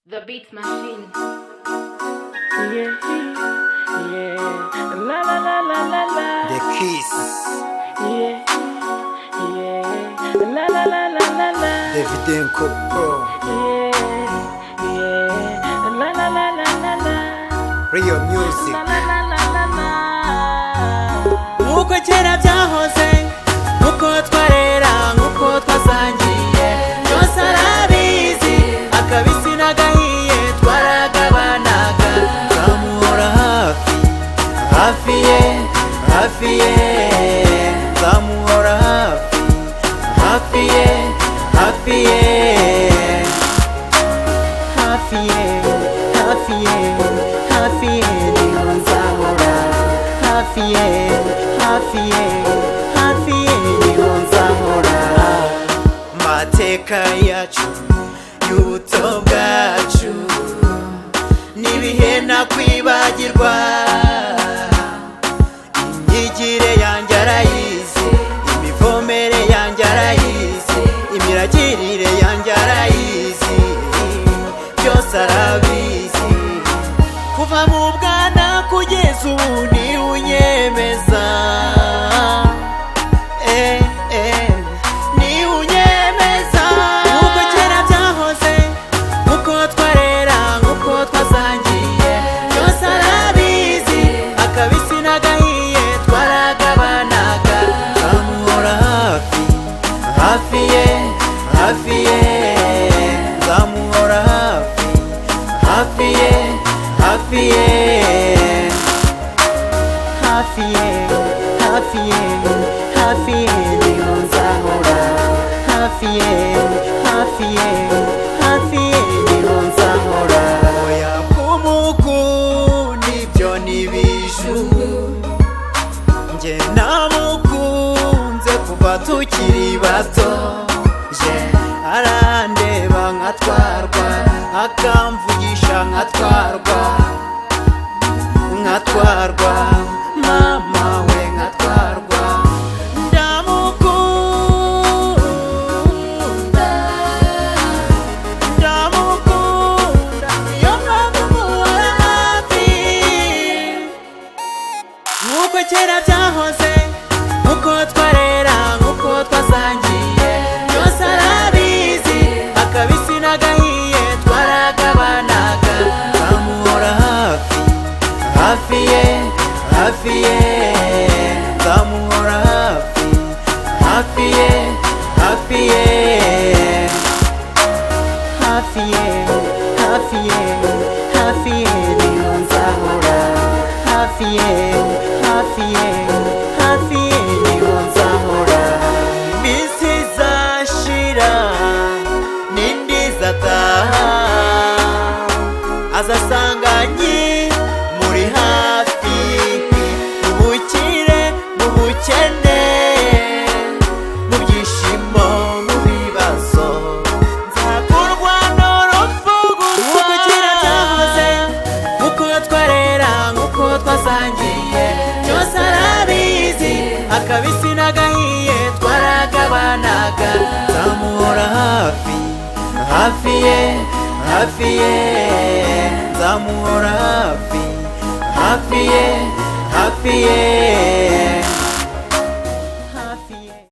The Beat Machine. Yeah, yeah, la la la la la la. The Kiss, Yeah, yeah, la la la la la la. Davidenko Pro, Yeah, yeah, la la la la la la. Real Music. La la la la la la. Nkuko kera byahoze, nkuko twarera, nkuko twasangiye, byose arabizi, akabisi n'agahiye twaragabanaga, nzamuhora hafi, hafi ye, hafi ye, nzamuhora hafi, hafi ye, hafi ye, hafi ye, hafi ye, hafi ye, niho nzahora, hafi ye, hafi ye, hafi ye, niho nzahora. Mateka yacu y'ubuto bwacu n'ibihe ntakwibagirwa, imyigire yanjye arayizi, imivomere yanjye arayizi, imiragirire yanjye arayizi, byose arabizi. Kuva mu bwana kugeza ubu ni unyemeza, ni unyemeza. Nkuko kera byahoze, nkuko twarera, nkuko twasangiye, byose arabizi, akabisi n'agahiye twaragabanaga, nzamuhora hafi, hafi ye, hafi ye, nzamuhora hafi, hafi ye, hafi ye, hafi ye, hafi ye, hafi ye, niho nzahora, hafi ye, hafi ye, hafi ye, niho nzahora. Oya kumuku nibyo nibiju, njye namukunze kuva tukiri bato, je arandeba nkatwarwa, akamvugisha nkatwarwa, nkatwarwa, mama we nkatwarwa, ndamukunda, ndamukunda, niyo mpamvu muhora hafi. Nkuko kera byahoze, nkuko twarera, nkuko twasangiye, byose arabizi, akabisi n'agahiye twaragabanaga, nzamuhora hafi, hafi ye, hafi ye, nzamuhora hafi, hafi ye, hafi ye, hafi ye, hafi ye, hafi ye, niho nzahora, hafi ye, hafi ye, hafi ye, niho nzahora. Iminsi izashira n'indi izataha, azasanga muri hafi, mu bukire, mu bukene, mu byishimo, mu bibazo, nzakurwa n'urupfu gusa. Nkuko kera byahoze, nkuko twarera, nkuko twasangiye, byose arabizi, akabisi n'agahiye twaragabanaga, nzamuhora hafi, hafi ye, hafi ye, nzamuhora hafi, hafi ye, hafi ye.